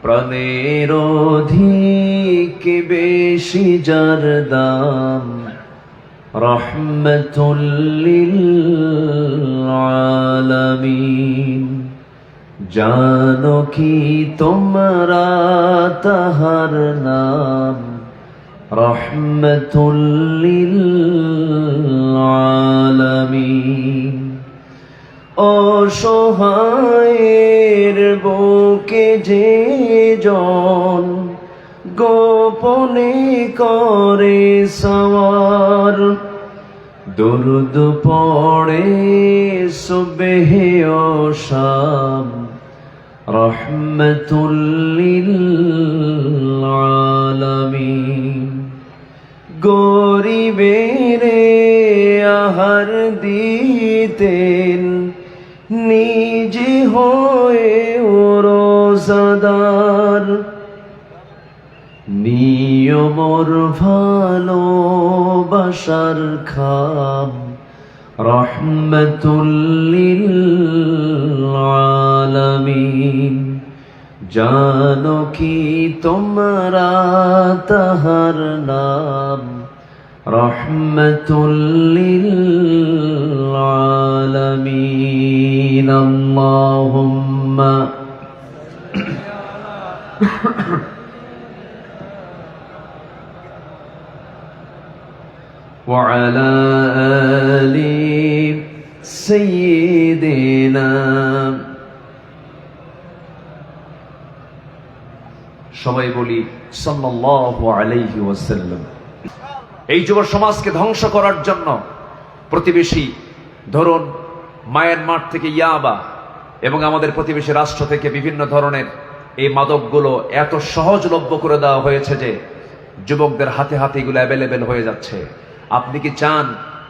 প্রাণের অধিক বেশি যার দাম, রহমতুল লিল আলামিন। জানো কি তোমরা তাহার নাম, রহমতুল লিল আলামিন। অসহায়ের বুকে যে জন গোপনে করে সওয়ার, দুরুদ পড়ে সুবহে ও শাম, রহমতুল লিল আলামিন। গরিবের আহার দিতেন নিজে হয়ে রোজাদার, নিয়মর ভালোবাসার খাম, রহমতুল লিল আলামিন। জানো কি তোমরা তাহার নাম, রহমতুল লিল আলামিন। আল্লাহুম্মা ওয়া আলা আলি সাইয়্যিদিনা। সবাই বলি সাল্লাল্লাহু আলাইহি ওয়াসাল্লাম। এই যুব সমাজকে ধ্বংস করার জন্য প্রতিবেশী, ধরুন মায়ানমার থেকে ইয়াবা এবং আমাদের প্রতিবেশী রাষ্ট্র থেকে বিভিন্ন ধরনের এই মাদকগুলো এত সহজলভ্য করে দেওয়া হয়েছে যে যুবকদের হাতে হাতে এগুলো অ্যাভেলেবেল হয়ে যাচ্ছে। আপনি কি চান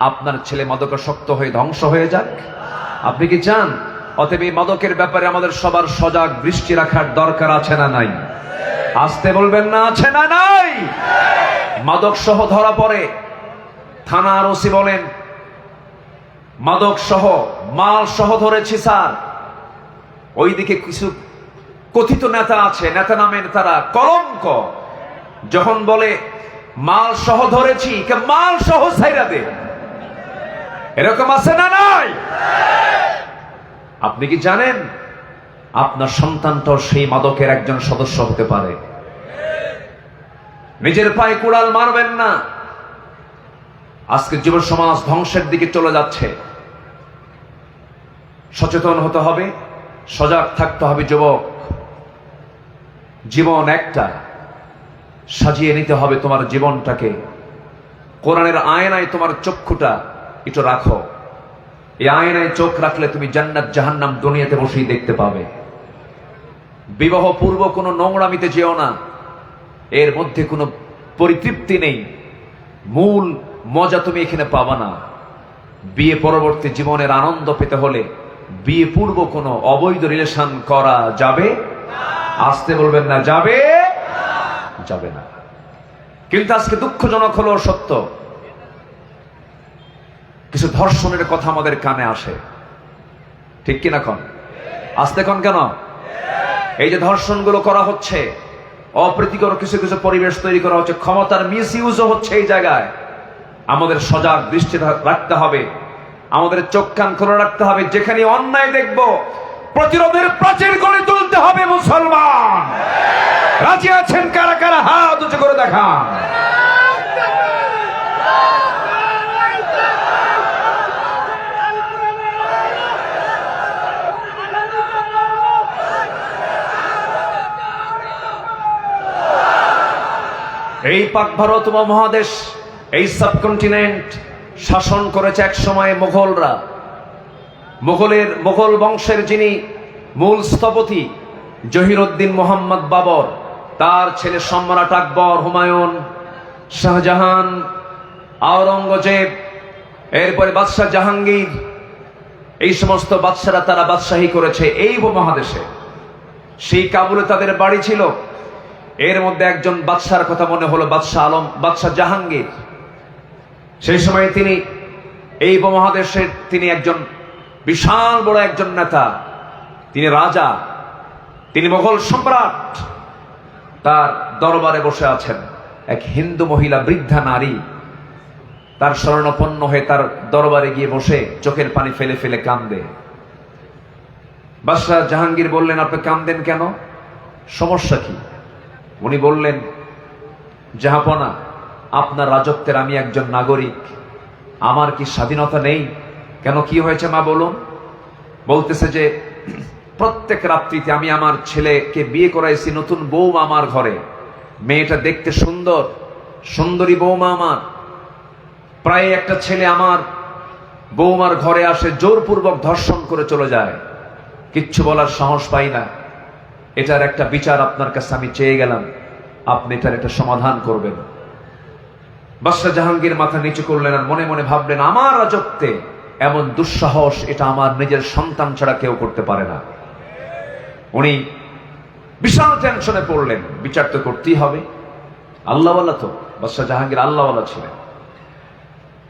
আপনার ছেলে মাদকাসক্ত হয়ে ধ্বংস হয়ে যাক? আপনি কি চান? অতএব এই মাদকের ব্যাপারে আমাদের সবার সজাগ দৃষ্টি রাখার দরকার আছে না নাই? আসতে বলবেন না, আছে না নাই? মাদক সহ ধরা পড়ে, থানার ওসি বলেন মাদক সহ মাল সহ ধরেছি স্যার। ওইদিকে কিছু কথিত নেতা আছে, নেতা নামের তারা কলঙ্ক, যখন বলে মাল সহ ধরেছি, মাল সহ ছাইরা দে। এরকম আছে না নাই? আপনি কি জানেন আপনার সন্তানটাও সেই মাদকের একজন সদস্য হতে পারে? নিজের পায়ে কুড়াল মারবেন না। আজকে যুব সমাজ ধ্বংসের দিকে চলে যাচ্ছে। সচেতন হতে হবে, সজাগ থাকতে হবে। যুবক, জীবন একটা, সাজিয়ে নিতে হবে তোমার জীবনটাকে। কোরআনের আয়নায় তোমার চক্ষুটা একটু রাখো। এই আয়নায় চোখ রাখলে তুমি জান্নাত জাহান্নাম দুনিয়াতে বসেই দেখতে পাবে। বিবাহ পূর্ব কোনো নোংরামিতে যেও না, এর মধ্যে কোনো পরিতৃপ্তি নেই, মূল মজা তুমি এখানে পাবা না। বিয়ে পরবর্তী জীবনের আনন্দ পেতে হলে বিয়ে পূর্ব কোনো অবৈধ রিলেশন করা যাবে? আসতে বলবেন না, যাবে? যাবে না। কিন্তু আজকে দুঃখজনক হলো সত্য, কিছু ধর্ষণের কথা আমাদের কানে আসে, ঠিক কিনা কন? আসতে কন কেন? এই যে ধর্ষণগুলো করা হচ্ছে, অপ্রীতিকর কিছু কিছু পরিবেশ তৈরি করা হচ্ছে, ক্ষমতার মিস ইউজও হচ্ছে। এই জায়গায় আমাদের সজাগ দৃষ্টি রাখতে হবে, আমাদের চোখ কান খোলা রাখতে হবে। যেখানে অন্যায় দেখব প্রতিরোধের প্রাচীর গড়ে তুলতে হবে। মুসলমান রাজি আছেন? কারা কারা হাত উঁচু করে দেখান। এই পাক ভারত মহাদেশ, এই সাবকন্টিনেন্ট শাসন করেছে এক সময় মুঘলরা। মুঘল বংশের যিনি মূল স্থপতি জহিরুদ্দিন মোহাম্মদ বাবর, তার ছেলে সম্রাট আকবর, হুমায়ুন, শাহজাহান, আওরঙ্গজেব, এরপরে বাদশাহ জাহাঙ্গীর, এই সমস্ত বাদশারা তারা বাদশাহী করেছে এই উপমহাদেশে। সেই কাবুলে তাদের বাড়ি ছিল। এর মধ্যে একজন বাদশার কথা মনে হলো, বাদশাহ জাহাঙ্গীর। সেই সময় তিনি এই উপমহাদেশের তিনি একজন বিশাল বড় একজন নেতা, তিনি রাজা, তিনি মোগল সম্রাট। তার দরবারে বসে আছেন এক হিন্দু মহিলা, বৃদ্ধা নারী। তার শরণাপন্ন হয়ে তার দরবারে গিয়ে বসে চোখের পানি ফেলে ফেলে কান্দে। বাদশাহ জাহাঙ্গীর বললেন, আপনি কান্দেন কেন, সমস্যা কি? উনি বললেন, জাহাপনা, আপনার রাজত্বের আমি একজন নাগরিক, আমার কি স্বাধীনতা নেই? কেন, কি হয়েছে মা বলুন? বলতেছে যে প্রত্যেক রাত্রিতে আমি আমার ছেলেকে বিয়ে করাইছি, নতুন বৌমা আমার ঘরে, মেয়েটা দেখতে সুন্দর, সুন্দরী বৌমা আমার। প্রায় একটা ছেলে আমার বৌমার ঘরে আসে, জোরপূর্বক ধর্ষণ করে চলে যায়, কিচ্ছু বলার সাহস পাই না। এটার একটা বিচার আপনার কাছে আমি চেয়ে গেলাম, আপনি এটার একটা সমাধান করবেন। বাদশাহ জাহাঙ্গীর মাথা নিচু করলেন আর মনে মনে ভাবলেন, আমার রাজত্বে এমন দুঃসাহস এটা আমার নিজের সন্তান ছাড়া কেউ করতে পারে না। উনি বিশাল টেনশনে পড়লেন, বিচার তো করতেই হবে, আল্লাহওয়ালা তো, বাদশাহ জাহাঙ্গীর আল্লাহওয়ালা ছিলেন।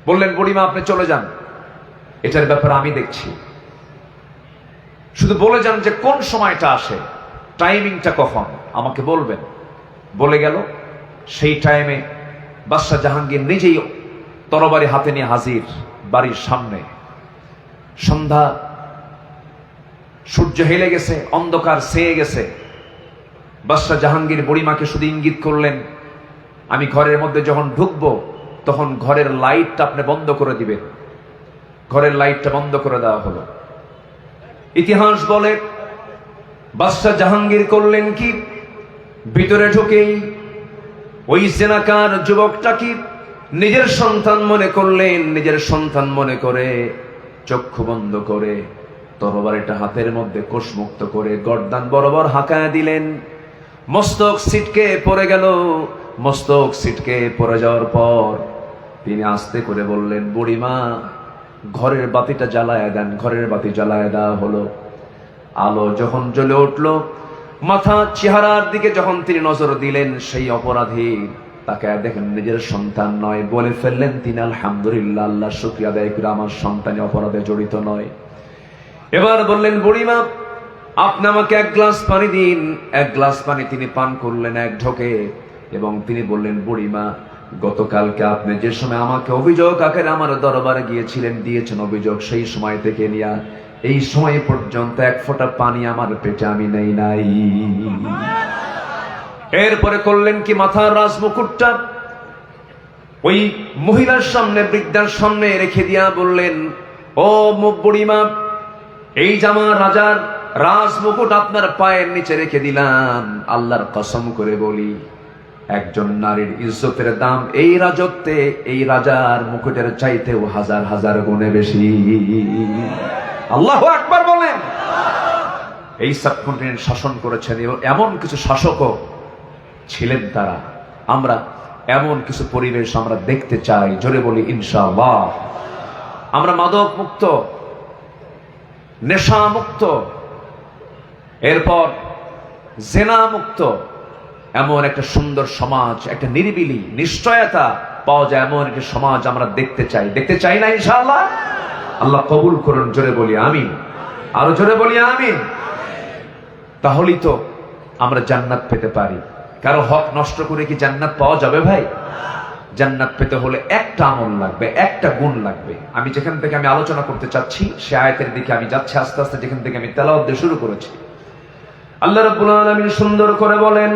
বললেন, বুড়িমা আপনি চলে যান, এটার ব্যাপারে আমি দেখছি, শুধু বলে যান যে কোন সময়টা আসে, টাইমিংটা কখন আমাকে বলবেন। বলে গেল। সেই টাইমে বাদশাহ জাহাঙ্গীর নিজেই তরবারি হাতে নিয়ে হাজির বাড়ির সামনে। সন্ধ্যা, সূর্য হেলে গেছে, অন্ধকার ছেয়ে গেছে। বাদশাহ জাহাঙ্গীর বুড়িমাকে শুধু ইঙ্গিত করলেন, আমি ঘরের মধ্যে যখন ঢুকবো তখন ঘরের লাইটটা আপনি বন্ধ করে দিবেন। ঘরের লাইটটা বন্ধ করে দেওয়া হলো। ইতিহাস বলে বাদশাহ জাহাঙ্গীর করলেন কি, ভিতরে ঢুকেই ওই জেনাকার যুবকটাকে নিজের সন্তান মনে করলেন। নিজের সন্তান মনে করে চক্ষু বন্ধ করে তরবারিটা হাতের মধ্যে কোষমুক্ত করে গর্দান বরাবর হাঁকায় দিলেন। মস্তক ছিটকে পড়ে গেল। মস্তক ছিটকে পড়ে যাওয়ার পর তিনি আস্তে করে বললেন, বুড়িমা ঘরের বাতিটা জ্বালায় দেন। ঘরের বাতি জ্বালায় দেওয়া হলো। আলো যখন জ্বলে উঠল, মাথা চেহারার দিকে যখন তিনি নজর দিলেন, সেই অপরাধী তাকে দেখেন নিজের সন্তান নয়। বলে ফেললেন তিনি, আলহামদুলিল্লাহ, আল্লাহ শুকরিয়া আদায় করে আমার সন্তানই অপরাধে জড়িত নয়। এবার বললেন, বুড়িমা আপনি আমাকে এক গ্লাস পানি দিন। এক গ্লাস পানি তিনি পান করলেন এক ঢোকে এবং তিনি বললেন, বুড়িমা গতকালকে আপনি যে সময় আমাকে অভিযোগ আকারে আমার দরবারে গিয়েছিলেন, দিয়েছেন অভিযোগ, সেই সময় থেকে নিয়ে এই সময় পর্যন্ত এক ফোঁটা পানি আমার পেটে আমি নেই নাই। এরপরে করলেন কি, মাথার রাজমুকুটটা ওই মহিলার সামনে, বৃদ্ধার সামনে রেখে দিয়া বললেন, ও বুড়িমা, এই জামা রাজার রাজমুকুট আপনার পায়ের নিচে রেখে দিলাম। আল্লাহর কসম করে বলি, একজন নারীর ইজ্জতের দাম এই রাজত্বে এই রাজার মুকুটের চাইতেও হাজার হাজার গুণে বেশি। আল্লাহু আকবার বলেন। এই সাবকন্টিনেন্ট শাসন করেছেন, এমন কিছু শাসকও ছিলেন তারা। আমরা এমন কিছু পরিবেশ আমরা দেখতে চাই, জোরে বলি ইনশাআল্লাহ। আমরা মাদক মুক্ত, নেশা মুক্ত, এরপর জেনা মুক্ত, এমন একটা সুন্দর সমাজ, একটা নিরিবিলি নিশ্চয়তা পাওয়া যায়, এমন একটা সমাজ আমরা দেখতে চাই। দেখতে চাই না ইনশাআল্লাহ? আল্লাহ কবুল করুন, জোরে বলি আমিন। আরো জোরে বলি আমিন। তাহলেই তো আমরা জান্নাত পেতে পারি। কারো হক নষ্ট করে কি জান্নাত পাওয়া যাবে ভাই? জান্নাত পেতে হলে একটা আমল লাগবে, একটা গুণ লাগবে। আমি যেখান থেকে আমি আলোচনা করতে চাচ্ছি সে আয়াতের দিকে আমি যাচ্ছি আস্তে আস্তে, যেখান থেকে আমি তেলাওয়াত দিয়ে শুরু করেছি। আল্লাহ রাব্বুল আলামিন সুন্দর করে বলেন,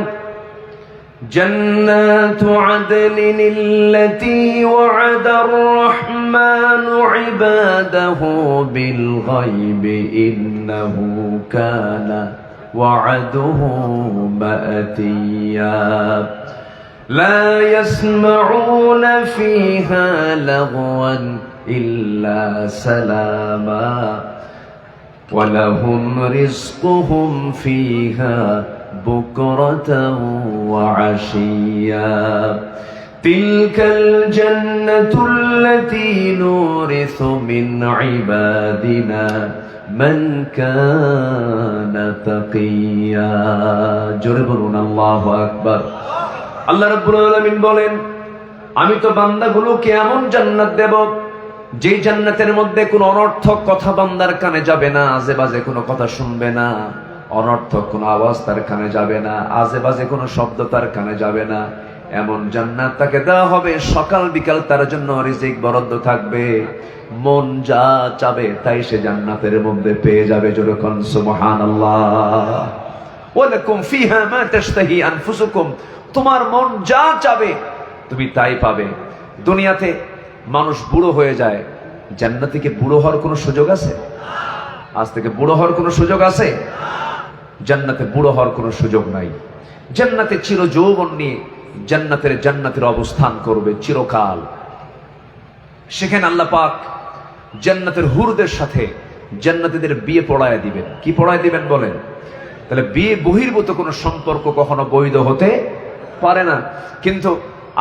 জান্নাতু আদলিন আল্লাতী ওয়া'আদার রাহমানু ইবাদাহু বিল গায়বি ইন্নাহু কানা ওয়া'দুহু মা'তিয়া লা ইয়াসমাউনা ফীহা লাগওয়ান ইল্লা সালামা ওয়া লাহুম রিজকুহুম ফীহা বুকরাতাও ওয়া আশিয়া তিলকাল জান্নাতুল্লাতী নুরিসু মিন ইবাদিনা মান কানা তাকিয়া। জোরে বলুন আল্লাহু আকবার। আল্লাহ রাব্বুল আলামিন বলেন, আমি তো বান্দাগুলোকে এমন জান্নাত দেব যেই জান্নাতের মধ্যে কোনো অনর্থক কথা বান্দার কানে যাবে না, আজে বাজে কোনো কথা শুনবে না। অনর্থক কোনো আওয়াজ তার কানে যাবে না, আজে বাজে কোনো শব্দ তার কানে যাবে না। এমন জান্নাত তাকে দেওয়া হবে, সকাল বিকাল তার জন্য রিজিক বরাদ্দ থাকবে, মন যা চাবে তাই সে জান্নাতের মধ্যে পেয়ে যাবে। জোরে কোন সুবহানাল্লাহ। ওয়ালাকুম ফিহা মা তাশতাহি আনফুসুকুম, তোমার মন যা চাবে তুমি তাই পাবে। দুনিয়াতে মানুষ বুড়ো হয়ে যায়, জান্নাতে কি বুড়ো হওয়ার কোনো সুযোগ আছে? আজ থেকে বুড়ো হওয়ার কোনো সুযোগ আছে? জান্নাতে বুড়ো হওয়ার কোনো সুযোগ নাই। জান্নাতে চির যৌবন নিয়ে জান্নাতের অবস্থান করবে চিরকাল। সেখানে আল্লাহ পাক জান্নাতের হুরদের সাথে জান্নাতীদের বিয়ে পড়ায় দিবেন। কি পড়ায় দিবেন বলেন? তাহলে বিয়ে বহির্ভূত কোনো সম্পর্ক কখনো বৈধ হতে পারে না। কিন্তু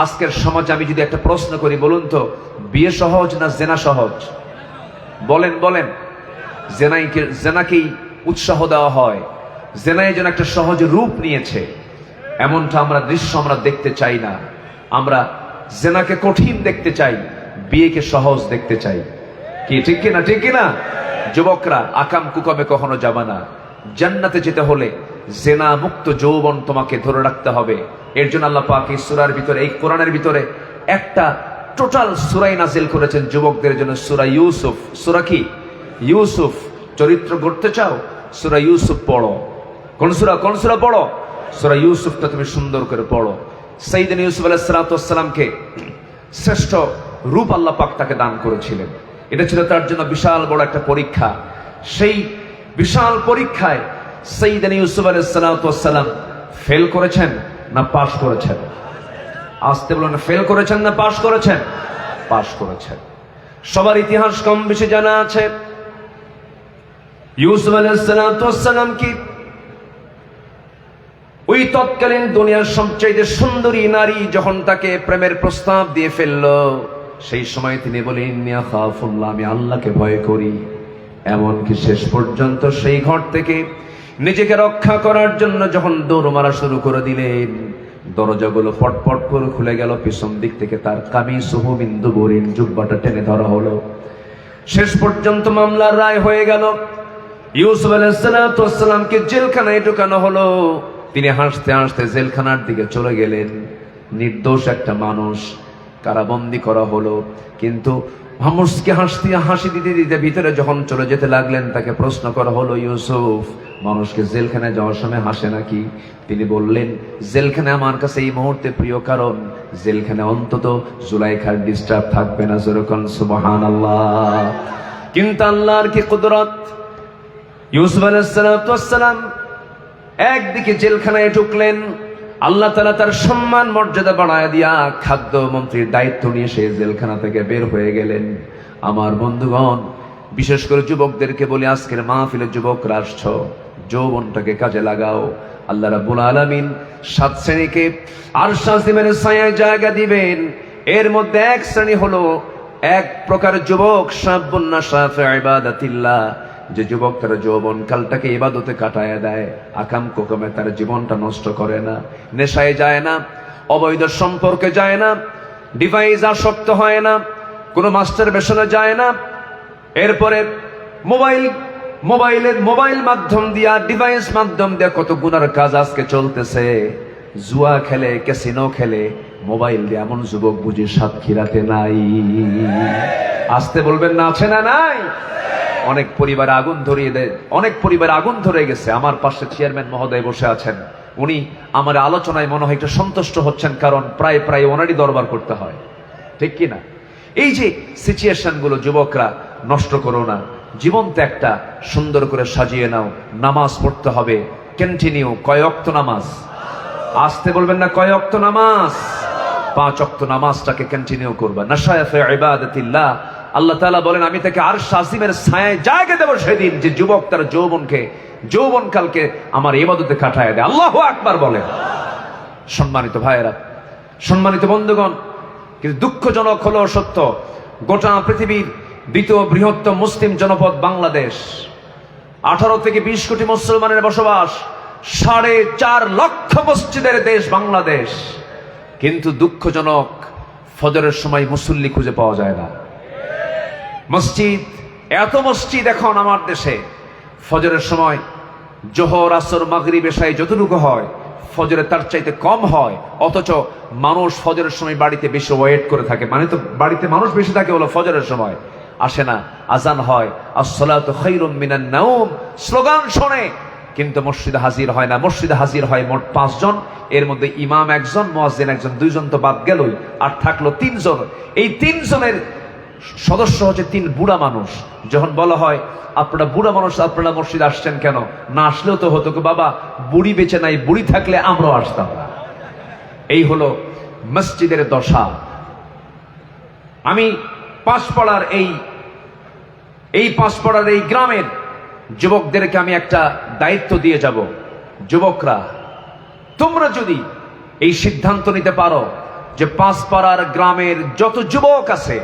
আজকের সমাজে আমি যদি একটা প্রশ্ন করি, বলুন তো বিয়ে সহজ না জেনা সহজ? বলেন বলেন। জেনাকেই উৎসাহ দেওয়া হয়, জেনায় যেন একটা সহজ রূপ নিয়েছে, এমনটা দৃশ্য আমরা দেখতে চাই না। আমরা জেনাকে কঠিন দেখতে চাই, বিয়েকে সহজ দেখতে চাই। কি ঠিক কিনা? ঠিক কিনা? যুবকরা আকাম কুকামে কখনো যাবে না। জান্নাতে যেতে হলে জেনা মুক্ত যৌবন তোমাকে ধরে রাখতে হবে। এর জন্য আল্লাহ পাক এই সূরার ভিতরে, এই কোরআনের ভিতরে একটা টোটাল সূরাই নাজিল করেছেন যুবকদের জন্য, সূরা ইউসুফ। সূরা কি? ইউসুফ। চরিত্র গড়তে চাও? সূরা ইউসুফ পড়ো। কোন সূরা পড়ো? সূরা ইউসুফটা তুমি সুন্দর করে পড়ো। সাইয়েদনা ইউসুফ আলাইহিস সালাতু ওয়াস সালামকে শ্রেষ্ঠ রূপ আল্লাহ পাক তাকে দান করেছিলেন। এটা ছিল তার জন্য বিশাল বড় একটা পরীক্ষা। সেই বিশাল পরীক্ষায় সাইয়েদনা ইউসুফ আলাইহিস সালাতু ওয়াস সালাম ফেল করেছেন না পাস করেছেন? আসতে বলুন, ফেল করেছেন না পাস করেছেন? পাস করেছেন। সবার ইতিহাস কম বেশি জানা আছে। ইউসুফ আলাইহিস সালাতু ওয়াস সালাম কি ওই তৎকালীন দুনিয়ার সবচেয়ে সুন্দরী নারী যখন তাকে প্রেমের প্রস্তাব দিয়ে ফেললো, সেই সময় তিনি বলেন ইন্নী আখাফুল্লাহ, আমি আল্লাহকে ভয় করি। এমনকি শেষ পর্যন্ত সেই ঘর থেকে নিজেকে রক্ষা করার জন্য যখন দৌড় মারা শুরু করে দিলেন, দরজাগুলো পটপট করে খুলে গেল। পিছন দিক থেকে তার কামিসুহু মিন দুবুরিন, জুব্বাটা টেনে ধরা হলো। শেষ পর্যন্ত মামলার রায় হয়ে গেল। ইউসুফ আলাইহিস সালাতু ওয়াস সালামকে জেলখানায় ঢোকানো হলো। তিনি হাসতে হাসতে জেলখানার দিকে চলে গেলেন। নির্দোষ একটা মানুষ কারাবন্দী করা হলো, কিন্তু মানুষকে হাসি দিতে দিতে ভিতরে যখন চলে যেতে লাগলেন, তাকে প্রশ্ন করা হলো, ইউসুফ, মানুষকে জেলখানায় যাওয়ার সময় হাসে নাকি? তিনি বললেন, জেলখানে আমার কাছে এই মুহূর্তে প্রিয়, কারণ জেলখানে অন্তত জুলাইখার ডিস্টার্ব থাকবে না। যেরকম সুবহানাল্লাহ। কিন্তু আল্লাহর কি কুদরত! ইউসুফ আলাইহিস সালাতু ওয়াস সালাম একদিকে জেলখানায় ঢুকলেন, আল্লাহ তাআলা তার সম্মান মর্যাদা বাড়ায় দিয়া খাদ্য মন্ত্রীর দায়িত্ব নিয়ে সে জেলখানা থেকে বের হয়ে গেলেন। আমার বন্ধুগণ, বিশেষ করে যুবকদেরকে বলি, আজকের মাহফিলে যুবকরা আসছো, যৌবনটাকে কাজে লাগাও। আল্লাহ রাব্বুল আলামিন 7 শ্রেণীকে আরশ আজিমের ছায়ায় জায়গা দিবেন। এর মধ্যে এক শ্রেণী হলো এক প্রকার যুবক, শাবুন নাশা ফি ইবাদাতিল্লাহ, যে যুবক তার যৌবন কালটাকে ইবাদতে কাটায় দেয়, আকাম কুকামে তার জীবনটা নষ্ট করে না, নেশায় যায় না, অবৈধ সম্পর্কে যায় না, ডিভাইস আসক্ত হয় না, কোনো মাস্টার বেশনে যায় না। এরপরে মোবাইল মাধ্যম দিয়া, ডিভাইস মাধ্যম দিয়া কত গুনার কাজ আজকে চলতেছে। জুয়া খেলে, ক্যাসিনো খেলে, মোবাইল দিয়ে এমন যুবক বুঝি সাতক্ষীরাতে নাই? আসতে বলবেন না, আছে না নাই? অনেক পরিবারে আগুন ধরে গেছে। আমার পাশে চেয়ারম্যান মহোদয় বসে আছেন, উনি আমার আলোচনায় মনে হয় একটু সন্তুষ্ট হচ্ছেন, কারণ প্রায় ওনারই দরবার করতে হয়, ঠিক কি না? এই যে সিচুয়েশন গুলো, যুবকরা নষ্ট করো না, জীবনটা একটা সুন্দর করে সাজিয়ে নাও। নামাজ পড়তে হবে কন্টিনিউ। কয় ওয়াক্ত নামাজ? আসতে বলবেন না, কয় ওয়াক্ত নামাজ? 5 ওয়াক্ত নামাজটাকে কন্টিনিউ করবা। নাশায়া ফি ইবাদাতিল্লাহ, আল্লাহ তাআলা বলেন আমি তাকে আরশ আজিমের ছায়ায় জায়গা দেব সেদিন, যে যুবক তার যৌবনকালকে আমার ইবাদতে কাটায় দেয়। আল্লাহু আকবার বলেন। সম্মানিত ভাইয়েরা, সম্মানিত বন্ধুগণ, কিন্তু দুঃখজনক হলো সত্য, গোটা পৃথিবীর দ্বিতীয় বৃহত্তম মুসলিম জনপদ বাংলাদেশ, 18 থেকে 20 কোটি মুসলমানের বসবাস, 4.5 লক্ষ মসজিদের দেশ বাংলাদেশ, কিন্তু দুঃখজনক ফজরের সময় মুসল্লি খুঁজে পাওয়া যায় না। মসজিদ, এত মসজিদ এখন আমার দেশে, ফজরের সময় জোহর আসর মাগরিব এশায় যতটুকু হয় ফজরে তার চাইতে কম হয়, অথচ মানুষ ফজরের সময় বাড়িতে বেশি ওয়েট করে থাকে। মানে তো বাড়িতে মানুষ বেশি থাকে হলো ফজরের সময়, আসে না, আজান হয়, আসসালাতু খায়রুম মিনান নাওম স্লোগান শোনে, কিন্তু মসজিদে হাজির হয় না। মসজিদে হাজির হয় মোট 5 জন, এর মধ্যে ইমাম একজন, মুয়াজ্জিন একজন, 2 জন তো বাদ গেলই, আর থাকলো 3 জন। এই 3 জনের সদস্য হচ্ছে 3 বুড়া মানুষ। যখন বলা হয় আপনারা বুড়া মানুষ, আপনারা মসজিদে আসছেন কেন, না আসলেও তো হতো, বাবা বুড়ি বেঁচে নাই, বুড়ি থাকলে আমরাও আসতাম না। এই হলো মসজিদের দশা। আমি পাঁচপাড়ার এই পাঁচপাড়ার এই গ্রামের যুবকদেরকে আমি একটা দায়িত্ব দিয়ে যাব। যুবকরা, তোমরা যদি এই সিদ্ধান্ত নিতে পারো যে পাঁচপাড়ার গ্রামের যত যুবক আছে,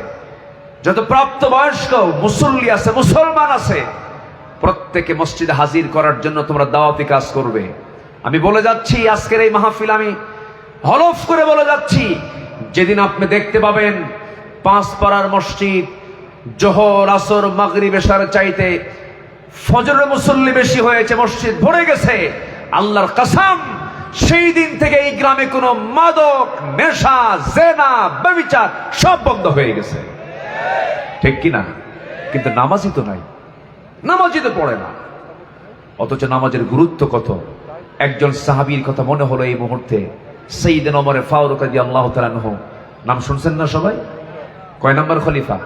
যত প্রাপ্তবয়স্ক মুসল্লি আছে, মুসলমান আছে, প্রত্যেকে মসজিদে হাজির করার জন্য তোমরা দাওয়াতি কাজ করবে। আমি বলে যাচ্ছি আজকের এই মাহফিল আমি হলফ করে বলে যাচ্ছি, যেদিন আপনি দেখতে পাবেন পাঁচপাড়ার মসজিদ জোহর আসর মাগরিব এশার চাইতে ফজরের মুসল্লি বেশি হয়েছে, মসজিদ ভরে গেছে, আল্লাহর কসম সেই দিন থেকে এই গ্রামে কোনো মাদক, নেশা, জেনা, ব্যভিচার সব বন্ধ হয়ে গেছে। ঠিক কিনা? কিন্তু নামাজি তো নাই, নামাজি তো পড়ে না, অথচ নামাজের গুরুত্ব কত। একজন সাহাবীর কথা মনে হলো এই মুহূর্তে, সাইয়েদনা ওমর ফারুক রাদিয়াল্লাহু তাআলা আনহু। নাম শুনছেন না সবাই? কয় নম্বর খলিফা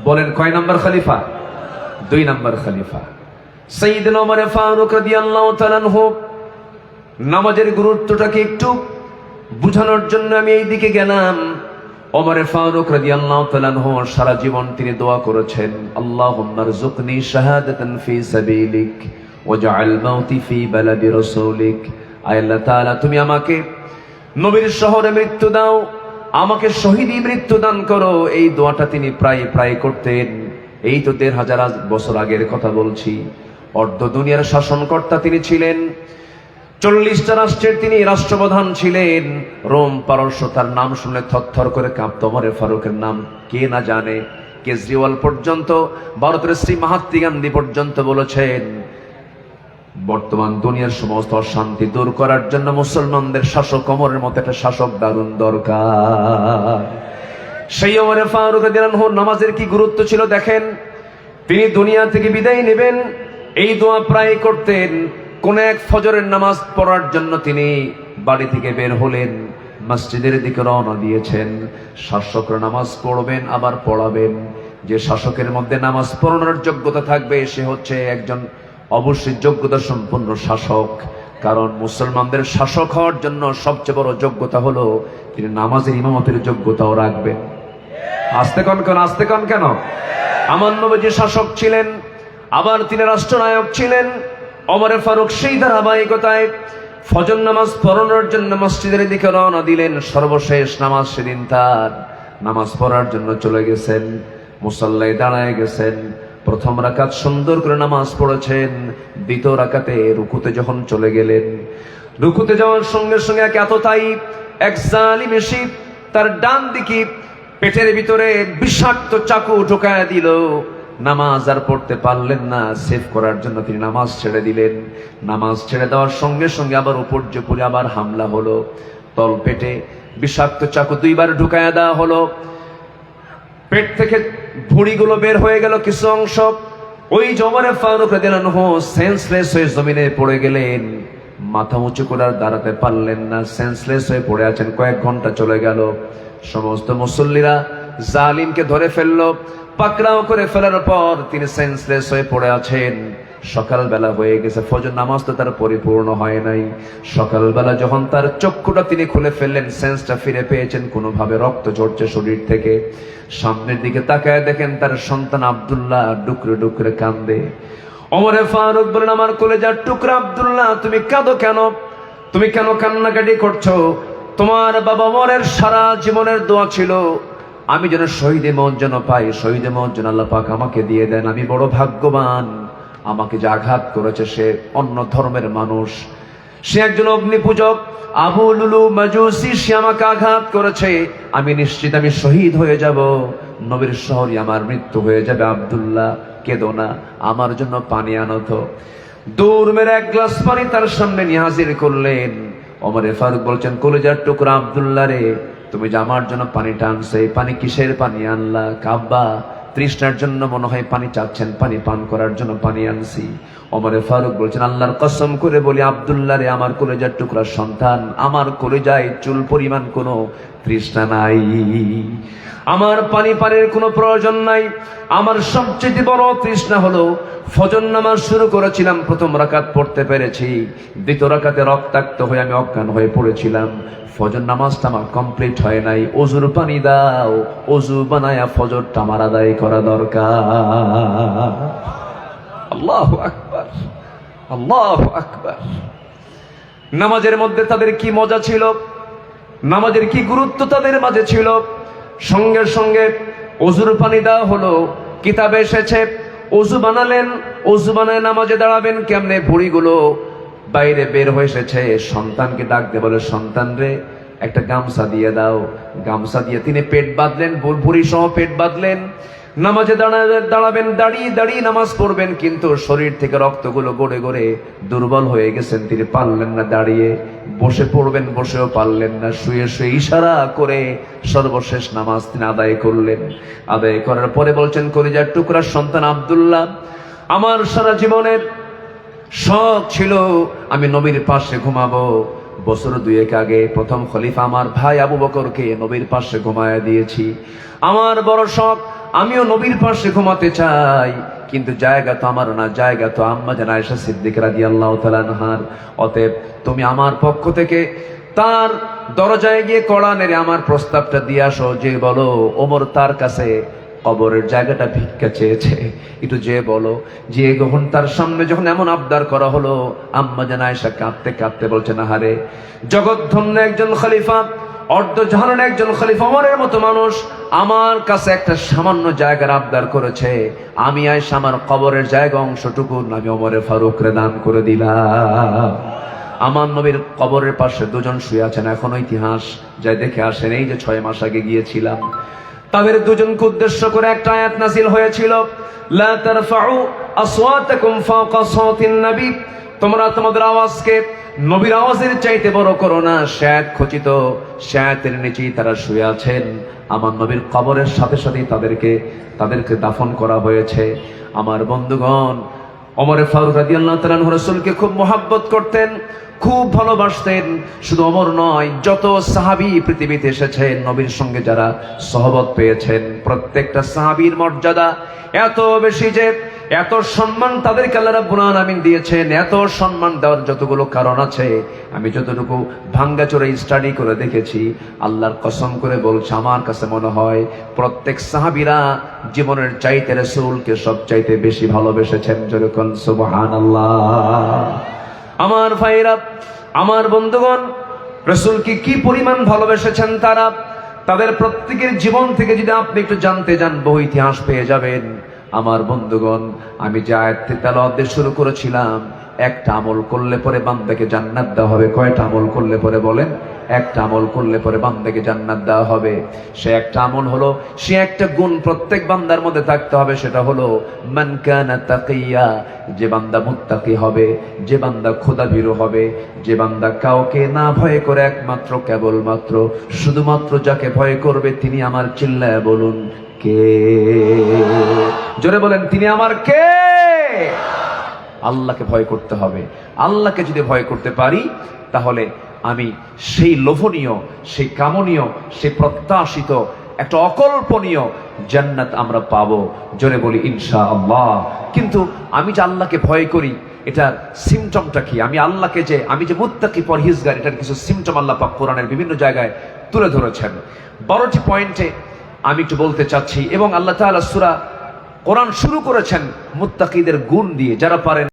বলেন? কয় নম্বর খলিফা? 2 নম্বর খলিফা সাইয়েদনা ওমর ফারুক রাদিয়াল্লাহু তাআলা আনহু। নামাজের গুরুত্বটাকে একটু বুঝানোর জন্য আমি এই দিকে গেলাম। ওমর ফারুক রাদিয়াল্লাহু তাআলা আনহু সারা জীবন তিনি দোয়া করেছেন, আল্লাহুম্মা রযুকনি শাহাদাতান ফি সাবিলিক ওয়াজআল মাউতি ফি বালাদি রাসূলিক। আয় আল্লাহ তাআলা, তুমি আমাকে নবীর শহরে মৃত্যু দাও, আমাকে শহীদি মৃত্যু দান করো। এই দোয়াটা তিনি প্রায় প্রায় করতেন। এই তো 1500 বছর আগের কথা বলছি। অর্ধ দুনিয়ার শাসনকর্তা তিনি ছিলেন, 40টা রাষ্ট্রের তিনি রাষ্ট্রপ্রধান ছিলেন। রোম পারস্য তার নাম শুনলে থরথর করে কাঁপত। ওমর ফারুকের নাম কে না জানে? কেজরিওয়াল পর্যন্ত, ভারতের শ্রী মহাত্মা গান্ধী পর্যন্ত বলেছেন বর্তমান দুনিয়ার সমস্ত অশান্তি দূর করার জন্য মুসলমানদের শাসক ওমরের মতো একটা শাসক দারুণ দরকার। সেই ওমর ফারুক রাদিয়াল্লাহু আনহু নামাজের কি গুরুত্ব ছিল দেখেন। তিনি দুনিয়া থেকে বিদায় নেবেন, এই দোয়া প্রায় করতেন। কোন এক ফজরের নামাজ পড়ার জন্য তিনি বাড়ি থেকে বের হলেন, মসজিদের দিকে রওনা দিয়েছেন। শাসকরা নামাজ পড়বেন আবার পড়াবেন। যে শাসকের মধ্যে নামাজ পড়ানোর যোগ্যতা থাকবে সে হচ্ছে একজন অবশ্যই যোগ্যতা সম্পন্ন শাসক। কারণ মুসলমানদের শাসক হওয়ার জন্য সবচেয়ে বড় যোগ্যতা হলো তিনি নামাজের ইমামতের যোগ্যতাও রাখবেন। আস্তে কন কেন, আস্তে কন কেন? আমার নবীজি শাসক ছিলেন, আবার তিনি রাষ্ট্রনায়ক ছিলেন। ওমর ফারুক সেই ধারাবাহিকতায় ফজর নামাজ পড়ানোর জন্য মসজিদের দিকে রওনা দিলেন। সর্বশেষ নামাজ সেদিন তার, নামাজ পড়ার জন্য চলে গেছেন, মুসাল্লায় দাঁড়ায় গেছেন। প্রথম রাকাত সুন্দর করে নামাজ পড়েছেন। দ্বিতীয় রাকাতে রুকুতে যখন চলে গেলেন, রুকুতে যাওয়ার সঙ্গে সঙ্গে এতটাই এক জালিম এসে তার ডান দিকে পেটের ভিতরে বিষাক্ত চাকু ঢোকায় দিল। নামাজ আর পড়তে পারলেন না, সেভ করার জন্য তিনি নামাজ ছেড়ে দিলেন। নামাজ ছেড়ে দেওয়ার সঙ্গে সঙ্গে আবার উপর্যুপরি আবার হামলা হলো। তল পেটে বিষাক্ত চাকু 2 বার ঢুকায় দেওয়া হলো। পেট থেকে ভুঁড়িগুলো বের হয়ে গেল কিছু অংশ। ওই ওমর ফারুক রাদিয়াল্লাহু আনহু সেন্সলেস হয়ে জমিনে পড়ে গেলেন। মাথা উঁচু করে আর দাঁড়াতে পারলেন না, সেন্সলেস হয়ে পড়ে আছেন। কয়েক ঘন্টা চলে গেল। সমস্ত মুসল্লিরা জালিমকে ধরে ফেললো, পাকড়াও করে ফেলার পর তিনি সেন্সলেস হয়ে পড়ে আছেন। সকালবেলা হয়ে গেছে, ফজর নামাজ তো তার পরিপূর্ণ হয় নাই। সকালবেলা যখন তার চক্ষুটা তিনি খুলে ফেললেন, সেন্সটা ফিরে পেয়েছেন, কোনোভাবে রক্ত ঝরছে শরীর থেকে। সামনের দিকে তাকায় দেখেন তার সন্তান আব্দুল্লাহ ডুকরে ডুকরে কান্দে। ওমর ফারুক বলেন, আমার কলেজার টুকরা আব্দুল্লাহ, তুমি কাঁদো কেন? তুমি কেন কান্নাকাটি করছো? তোমার বাবা ওমরের সারা জীবনের দোয়া ছিল আমি যেন শহীদে মওত যেন পাই, শহীদে মওত যেন আল্লাহ পাক আমাকে দিয়ে দেন। আমি বড় ভাগ্যবান। আমাকে যে আঘাত করেছে সে অন্য ধর্মের মানুষ, সে একজন অগ্নি পূজক, আবু লুলু মাজুসি, সে আমাকে আঘাত করেছে। আমি নিশ্চিত আমি শহীদ হয়ে যাব, নবীর শহরে আমার মৃত্যু হয়ে যাবে। আব্দুল্লাহ কেঁদো না, আমার জন্য পানি আনো তো। দৌড় মেরে এক গ্লাস পানি তার সামনে নিয়ে হাজির করলেন। ওমরে ফারুক বলছেন, কলিজার টুকরা আব্দুল্লাহ রে, তুমি যে আমার জন্য পানিটা আনছো, এই পানি কিসের পানি আনলা? কাব্বা, তৃষ্ণার জন্য মনে হয় পানি চাচ্ছেন, পানি পান করার জন্য পানি আনছি। ওমরে ফারুক বলছেন, আল্লাহর কসম করে বলি আব্দুল্লাহ রে, আমার কলিজার টুকরা সন্তান, আমার কলিজায় চুল পরিমাণ কোনো তৃষ্ণা নাই, আমার পানির কোনো প্রয়োজন নাই। আমার সবচেয়ে বড় তৃষ্ণা হলো ফজর নামাজ শুরু করেছিলাম, প্রথম রাকাত পড়তে পেরেছি, দ্বিতীয় রাকাতে রক্তাক্ত হয়ে আমি অজ্ঞান হয়ে পড়েছিলাম, ফজর নামাজটা আমার কমপ্লিট হয় নাই, ওযুর পানি দাও, ওযু বানায়া ফজরটা আমার আদায় করা দরকার। আল্লাহু আকবার, আল্লাহু আকবার। নামাজের মধ্যে তাদের কি মজা ছিল, নামাজের কি গুরুত্ব তাদের মাঝে ছিল। সঙ্গে সঙ্গে ওযুর পানি দেওয়া হলো, কিতাবে এসেছে ওযু বানালেন, ওযু বানায় নামাজে দাঁড়াবেন কেমনে, ভুঁড়িগুলো বাইরে বের হয়ে এসেছে। সন্তানকে ডাক দিয়ে বলে, সন্তান রে একটা গামছা দিয়ে দাও। গামছা দিয়ে তিনি পেট বাঁধলেন, ভুঁড়ি সহ পেট বাঁধলেন। নামাজে দাঁড়াবেন, দাঁড়িয়ে নামাজ পড়বেন, কিন্তু শরীর থেকে রক্তগুলো গড়ে গড়ে দুর্বল হয়ে গেছেন, তিনি পারলেন না দাঁড়িয়ে। বসে পড়বেন, বসেও পারলেন না, শুয়ে শুয়ে ইশারা করে সর্বশেষ নামাজ তিনি আদায় করলেন। আদায় করার পরে বলছেন, কলিজার টুকরার সন্তান আব্দুল্লাহ, আমার সারা জীবনের শখ ছিল আমি নবীর পাশে ঘুমাবো। বছর দুয়েক আগে প্রথম খলিফা আমার ভাই আবু বকরকে নবীর পাশে ঘুমায়া দিয়েছি। আমার বড় শখ, আমিও নবীর পাশে ঘুমাতে চাই, কিন্তু জায়গা তো আমার না, জায়গা তো আম্মা জান আয়েশা সিদ্দিকা রাদিয়াল্লাহু তাআলা আনহার। অতএব তুমি আমার পক্ষ থেকে তার দরজায় গিয়ে কড়া নেড়ে আমার প্রস্তাবটা দিয়ে আসো, যে বলো ওমর তার কাছে কবরের জায়গাটা ভিক্ষা চেয়েছে, একটু যে বলো। যে যখন তার সামনে যখন এমন আবদার করা হলো, আম্মা জান আয়েশা কাঁদতে কাঁদতে বলছে, না হারে, জগৎধন্য একজন খলিফা, অর্ধজাহানের একজন খলিফা ওমরের মতো মানুষ আমার কাছে একটা সামান্য জায়গার আবদার করেছে, আমি আয়েশা আমার কবরের জায়গা অংশটুকু আমি ওমরে ফারুকরে দান করে দিলাম। আমার নবীর কবরের পাশে দুজন শুয়ে আছেন, এখনো ইতিহাস যাই দেখে আসেন। এই যে 6 মাস আগে গিয়েছিলাম, তাদের দুজনকে উদ্দেশ্য করে একটা আয়াত নাযিল হয়েছিল, লা তারফাউ আসওয়াতাকুম ফাওকা সাওতিন নবী, তোমরা তোমাদের আওয়াজকে নবীর আওয়াজের চাইতে বড় করো না। শায়াত খচিত, শায়াতের নিচেই তারা শুয়ে আছেন। আমার নবীর কবরের সাথে সাথেই তাদেরকে দাফন করা হয়েছে। আমার বন্ধুগণ, ওমর ফারুক রাদিয়াল্লাহু তাআলা আনহু রাসূলকে খুব মহব্বত করতেন, খুব ভালোবাসতেন। শুধু ওমর নয়, যত সাহাবী পৃথিবীতে এসেছেন, নবীর সঙ্গে যারা সহবত পেয়েছেন, প্রত্যেকটা সাহাবীর মর্যাদা এত বেশি যে এত সম্মান তাদেরকে আল্লাহ রাব্বুল আলামিন দিয়েছেন। এত সম্মান দেওয়ার যতগুলো কারণ আছে, আমি যতটুকু ভাঙ্গাচোরা স্টাডি করে দেখেছি, আল্লাহর কসম করে বলছে, আমার কাছে মনে হয় প্রত্যেক সাহাবীরা জীবনের চাইতে রাসূলকে সবচাইতে বেশি ভালোবেসেছেন। যেরকম সুবহানাল্লাহ। আমার ভাইরা, আমার বন্ধুগণ, রাসূলকে কি পরিমাণ ভালোবেসেছেন তারা, তাদের প্রত্যেকের জীবন থেকে যদি আপনি একটু জানতে যান, বহু ইতিহাস পেয়ে যাবেন। আমার বন্ধুগণ, আমি যে আয়াতটি তেলাওয়াত দিয়ে শুরু করেছিলাম, একটা আমল করলে পরে বান্দাকে জান্নাত দেওয়া হবে। কয়টা আমল করলে পরে বলেন? একটা আমল করলে পরে বান্দাকে জান্নাত দেওয়া হবে। সে একটা আমল হলো, সে একটা গুণ প্রত্যেক বান্দার মধ্যে থাকতে হবে, সেটা হলো মান কানা তাকিয়া, যে বান্দা মুত্তাকি হবে, যে বান্দা খোদাভীরু হবে, যে বান্দা কাউকে না ভয় করে, একমাত্র কেবলমাত্র শুধুমাত্র যাকে ভয় করবে তিনি আমার, চিল্লায় বলুন কে? জোরে বলেন, তিনি আমার কে? আল্লাহকে ভয় করতে হবে। আল্লাহকে যদি ভয় করতে পারি, তাহলে আমি সেই লোভনীয়, সেই কামনীয়, সেই প্রত্যাশিত, একটা অকল্পনীয় জান্নাত আমরা পাবো। জোরে বলি ইনশাআল্লাহ। কিন্তু আমি যে আল্লাহকে ভয় করি, এটার সিমটমটা কি? আমি যে মুত্তাকি পরহেজগার, এটার কিছু সিমটম আল্লাহ পাক কোরআনের বিভিন্ন জায়গায় তুলে ধরেছেন। 12টি পয়েন্টে আমি একটু বলতে চাচ্ছি। এবং আল্লাহ তাআলা সূরা কোরআন শুরু করেছেন মুত্তাকিদের গুণ দিয়ে, যারা পারেন